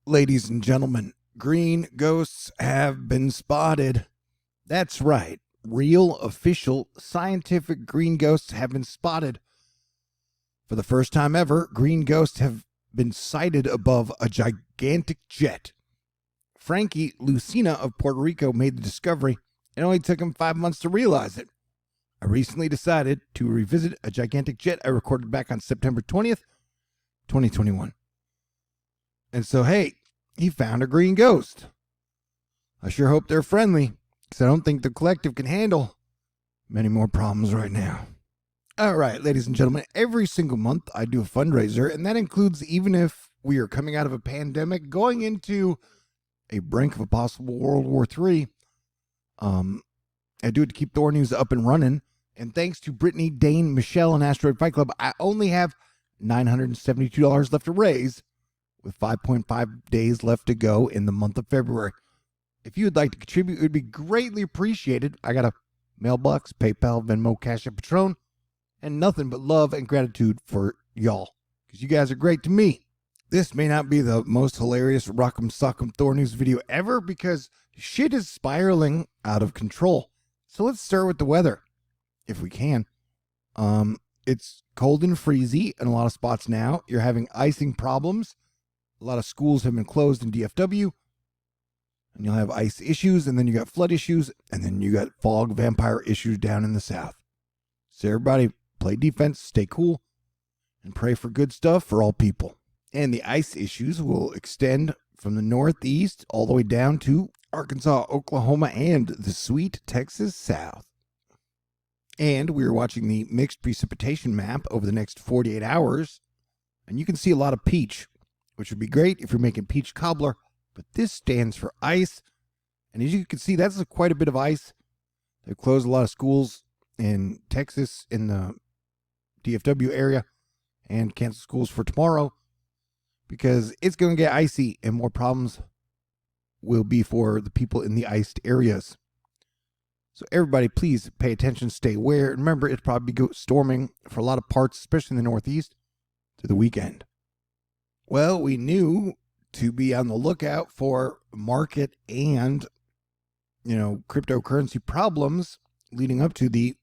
Ladies and gentlemen, green ghosts have been spotted. That's right. Real, official, scientific green ghosts have been spotted. For the first time ever, green ghosts have been sighted above a gigantic jet. Frankie Lucina of Puerto Rico made the discovery. It only took him 5 months to realize it. I recently decided to revisit a gigantic jet I recorded back on September 20th, 2021. And so, hey, he found a green ghost. I sure hope they're friendly, because I don't think the collective can handle many more problems right now. All right, ladies and gentlemen, every single month I do a fundraiser, and that includes even if we are coming out of a pandemic, going into a brink of a possible World War III. I do it to keep THORnews up and running, and thanks to Brittany, Dane, Michelle, and Asteroid Fight Club, I only have $972 left to raise, with 5.5 days left to go in the month of February. If you would like to contribute, it would be greatly appreciated. I got a mailbox, PayPal, Venmo, CashApp, Patron, and nothing but love and gratitude for y'all, because you guys are great to me. This may not be the most hilarious Rock'em Sock'em THORnews video ever, because shit is spiraling out of control. So let's start with the weather, if we can. It's cold and freezy in a lot of spots now. You're having icing problems. A lot of schools have been closed in DFW. And you'll have ice issues, and then you got flood issues, and then you got fog vampire issues down in the south. So everybody play defense, stay cool, and pray for good stuff for all people. And the ice issues will extend from the northeast all the way down to Arkansas, Oklahoma, and the sweet Texas South. And we are watching the mixed precipitation map over the next 48 hours, and you can see a lot of peach, which would be great if you're making peach cobbler, but this stands for ice. And as you can see, that's quite a bit of ice. They've closed a lot of schools in Texas, in the DFW area, and canceled schools for tomorrow because it's going to get icy, and more problems will be for the people in the iced areas. So everybody, please pay attention, stay aware. Remember, it's probably storming for a lot of parts, especially in the Northeast, through the weekend. Well, we knew to be on the lookout for market and, cryptocurrency problems leading up to the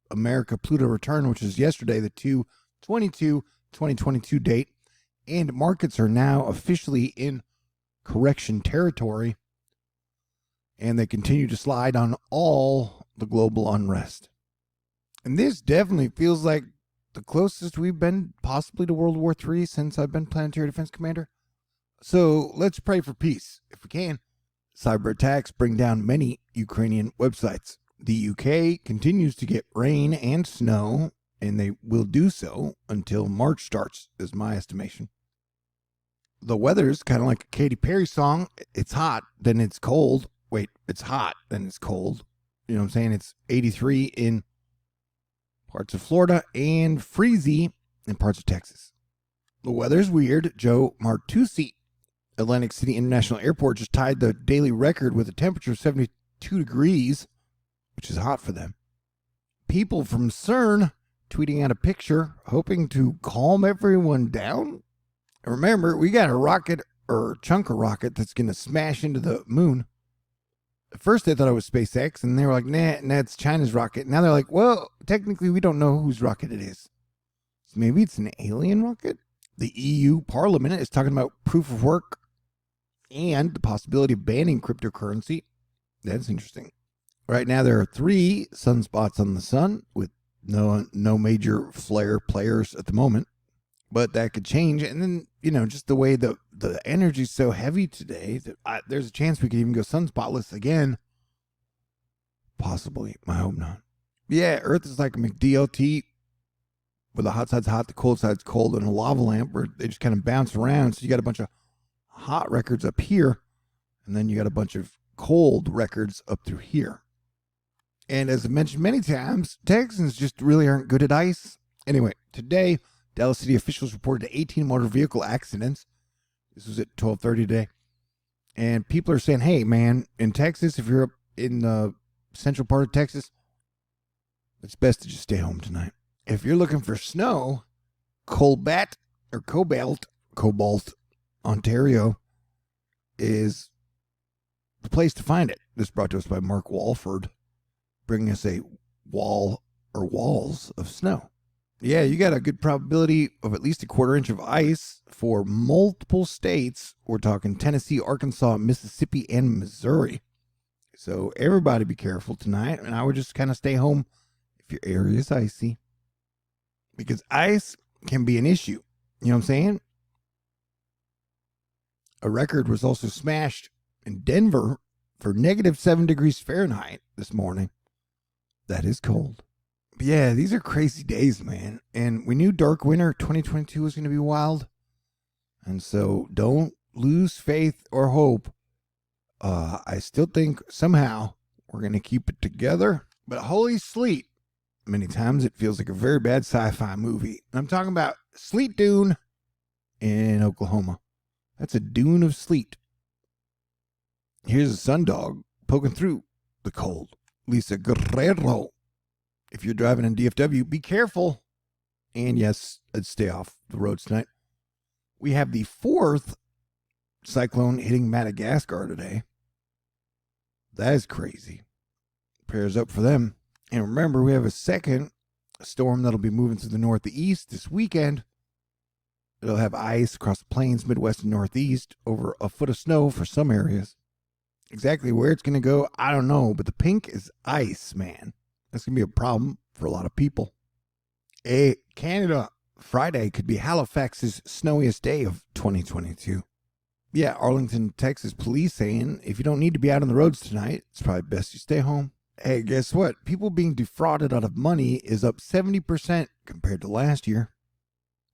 America Pluto return, which is yesterday, the 2/22/2022 date. And markets are now officially in correction territory, and they continue to slide on all the global unrest. And this definitely feels like the closest we've been possibly to World War III since I've been Planetary Defense Commander. So let's pray for peace, if we can. Cyber attacks bring down many Ukrainian websites. The UK continues to get rain and snow, and they will do so until March starts, is my estimation. The weather's kind of like a Katy Perry song. It's hot, then it's cold. Wait, it's hot, then it's cold. You know what I'm saying? It's 83 in parts of Florida and freezy in parts of Texas. The weather's weird. Joe Martucci, Atlantic City International Airport, just tied the daily record with a temperature of 72 degrees, which is hot for them. People from CERN tweeting out a picture, hoping to calm everyone down. And remember, we got a rocket, or chunk of rocket, that's going to smash into the moon. At first they thought it was SpaceX, and they were like, nah, it's China's rocket. Now they're like, well, technically we don't know whose rocket it is. So maybe it's an alien rocket? The EU Parliament is talking about proof of work and the possibility of banning cryptocurrency. That's interesting. Right now there are 3 sunspots on the sun with no major flare players at the moment. But that could change. And then, just the way the energy's so heavy today, that there's a chance we could even go sunspotless again. Possibly. I hope not. Yeah, Earth is like a McDLT where the hot side's hot, the cold side's cold, and a lava lamp where they just kind of bounce around. So you got a bunch of hot records up here, and then you got a bunch of cold records up through here. And as I mentioned many times, Texans just really aren't good at ice. Anyway, today, Dallas City officials reported 18 motor vehicle accidents. This was at 12:30 today. And people are saying, hey, man, in Texas, if you're up in the central part of Texas, it's best to just stay home tonight. If you're looking for snow, Cobalt, Ontario, is the place to find it. This brought to us by Mark Walford, bringing us a wall or walls of snow. Yeah, you got a good probability of at least a quarter inch of ice for multiple states. We're talking Tennessee, Arkansas, Mississippi, and Missouri. So everybody be careful tonight. And I would just kind of stay home if your area is icy, because ice can be an issue. You know what I'm saying? A record was also smashed in Denver for -7 degrees Fahrenheit this morning. That is cold. But yeah, these are crazy days, man. And we knew Dark Winter 2022 was going to be wild. And so don't lose faith or hope. I still think somehow we're going to keep it together. But holy sleet, many times it feels like a very bad sci-fi movie. I'm talking about Sleet Dune in Oklahoma. That's a dune of sleet. Here's a sundog poking through the cold. Lisa Guerrero. If you're driving in DFW, be careful. And yes, stay off the roads tonight. We have the 4th cyclone hitting Madagascar today. That is crazy. Prayers up for them. And remember, we have a second storm that'll be moving through the northeast this weekend. It'll have ice across the plains, Midwest, and Northeast, over a foot of snow for some areas. Exactly where it's going to go, I don't know, but the pink is ice, man. That's going to be a problem for a lot of people. Canada, Friday could be Halifax's snowiest day of 2022. Yeah, Arlington, Texas police saying if you don't need to be out on the roads tonight, it's probably best you stay home. Hey, guess what? People being defrauded out of money is up 70% compared to last year.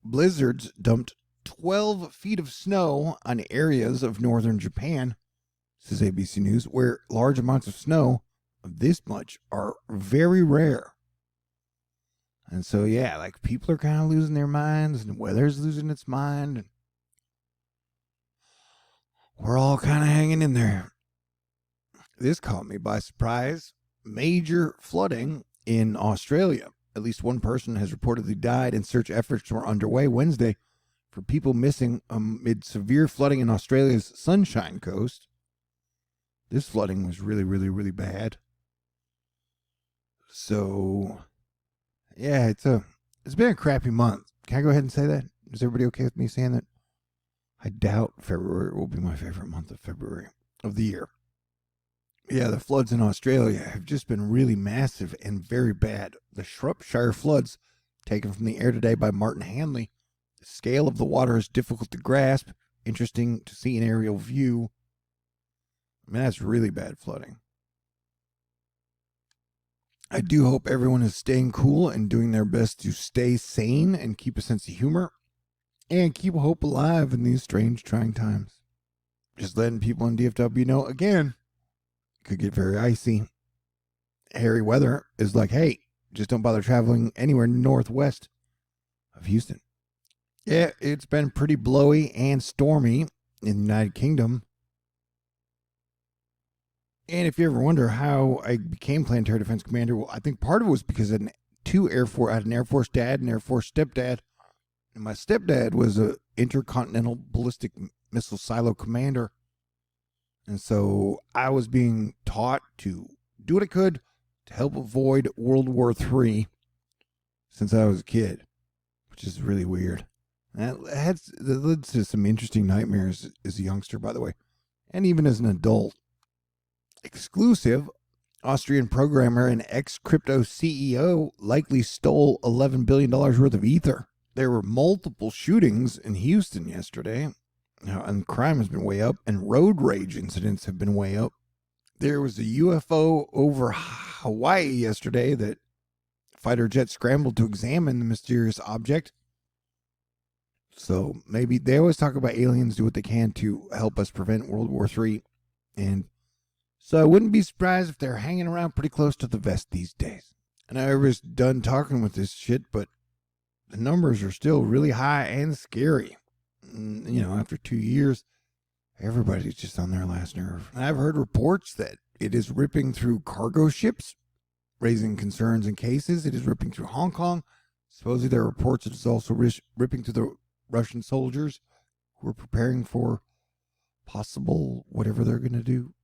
Blizzards dumped 12 feet of snow on areas of northern Japan, says ABC News, where large amounts of snow of this much are very rare. And so, yeah, like people are kind of losing their minds and the weather's losing its mind. And we're all kind of hanging in there. This caught me by surprise. Major flooding in Australia. At least one person has reportedly died, and search efforts were underway Wednesday for people missing amid severe flooding in Australia's Sunshine Coast. This flooding was really, really, really bad. So, yeah, it's been a crappy month. Can I go ahead and say that? Is everybody okay with me saying that? I doubt February will be my favorite month of February of the year. Yeah, the floods in Australia have just been really massive and very bad. The Shropshire floods, taken from the air today by Martin Hanley. The scale of the water is difficult to grasp. Interesting to see an aerial view. I mean, that's really bad flooding. I do hope everyone is staying cool and doing their best to stay sane and keep a sense of humor and keep hope alive in these strange, trying times. Just letting people in DFW know, again, could get very icy. Hairy weather is like, hey, just don't bother traveling anywhere northwest of Houston. Yeah, it's been pretty blowy and stormy in the United Kingdom. And if you ever wonder how I became Planetary Defense Commander, well, I think part of it was because I had an Air Force dad and Air Force stepdad. And my stepdad was a intercontinental ballistic missile silo commander. And so I was being taught to do what I could to help avoid World War III since I was a kid, which is really weird. And that led to some interesting nightmares as a youngster, by the way, and even as an adult. Exclusive, Austrian programmer and ex-crypto CEO likely stole $11 billion worth of ether. There were multiple shootings in Houston yesterday. And crime has been way up, and road rage incidents have been way up. There was a UFO over Hawaii yesterday that fighter jets scrambled to examine the mysterious object. So maybe they always talk about aliens do what they can to help us prevent World War III. And so I wouldn't be surprised if they're hanging around pretty close to the vest these days. And I was done talking with this shit, but the numbers are still really high and scary. You know, after 2 years, everybody's just on their last nerve. I've heard reports that it is ripping through cargo ships, raising concerns in cases. It is ripping through Hong Kong. Supposedly there are reports that it's also ripping through the Russian soldiers who are preparing for possible whatever they're going to do.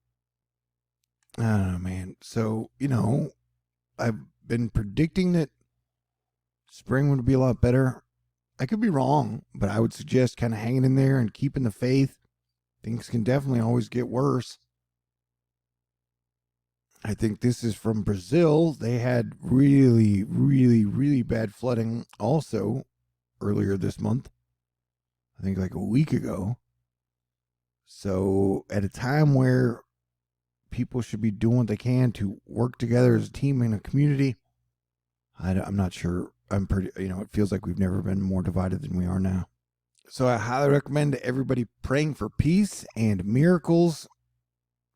I don't know, man. So, I've been predicting that spring would be a lot better. I could be wrong, but I would suggest kind of hanging in there and keeping the faith. Things can definitely always get worse. I think this is from Brazil. They had really, really, really bad flooding also earlier this month. I think like a week ago. So at a time where people should be doing what they can to work together as a team in a community, I'm not sure. I'm pretty, it feels like we've never been more divided than we are now. So I highly recommend everybody praying for peace and miracles.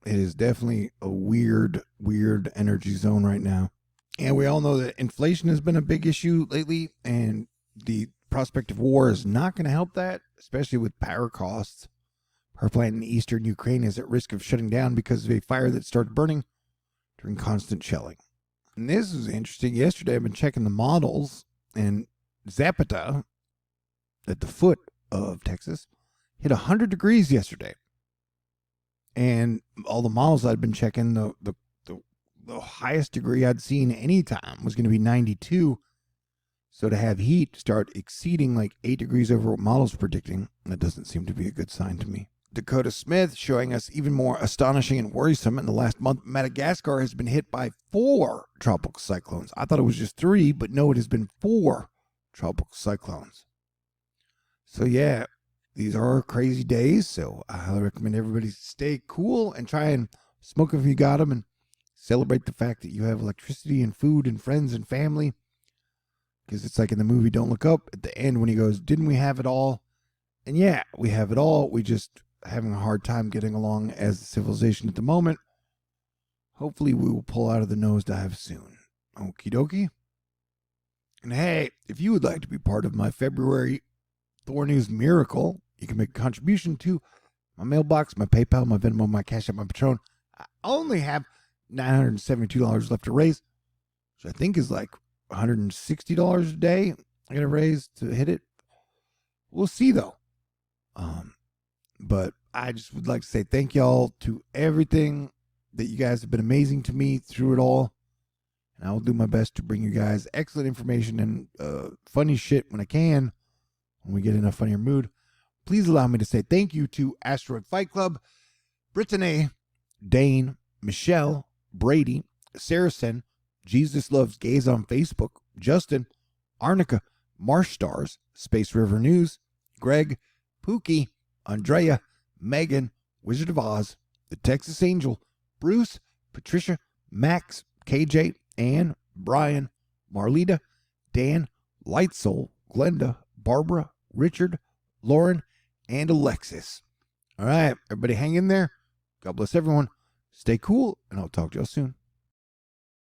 It is definitely a weird, weird energy zone right now. And we all know that inflation has been a big issue lately, and the prospect of war is not going to help that, especially with power costs. Power plant in eastern Ukraine is at risk of shutting down because of a fire that started burning during constant shelling. And this is interesting. Yesterday, I've been checking the models, and Zapata at the foot of Texas hit 100 degrees yesterday. And all the models I'd been checking, the highest degree I'd seen any time was going to be 92. So to have heat start exceeding like 8 degrees over what models were predicting, that doesn't seem to be a good sign to me. Dakota Smith showing us even more astonishing and worrisome. In the last month, Madagascar has been hit by 4 tropical cyclones. I thought it was just 3, but no, it has been 4 tropical cyclones. So yeah, these are crazy days. So I highly recommend everybody stay cool and try and smoke if you got them, and celebrate the fact that you have electricity and food and friends and family. Because it's like in the movie Don't Look Up, at the end when he goes, didn't we have it all? And yeah, we have it all. We just having a hard time getting along as a civilization at the moment. Hopefully we will pull out of the nosedive soon. Okie dokie. And hey, if you would like to be part of my February THORnews miracle, you can make a contribution to my mailbox, my PayPal, my Venmo, my CashApp, my Patron. I only have $972 left to raise, which I think is like $160 a day I gotta raise to hit it. We'll see though. But I just would like to say thank y'all to everything that you guys have been amazing to me through it all. And I will do my best to bring you guys excellent information and funny shit when I can, when we get in a funnier mood. Please allow me to say thank you to Asteroid Fight Club, Brittany, Dane, Michelle, Brady, Saracen, Jesus Loves Gays on Facebook, Justin, Arnica, Marsh Stars, Space River News, Greg, Pookie, Andrea, Megan, Wizard of Oz, The Texas Angel, Bruce, Patricia, Max, KJ, Ann, Brian, Marlita, Dan, Lightsoul, Glenda, Barbara, Richard, Lauren, and Alexis. All right, everybody hang in there. God bless everyone. Stay cool, and I'll talk to y'all soon.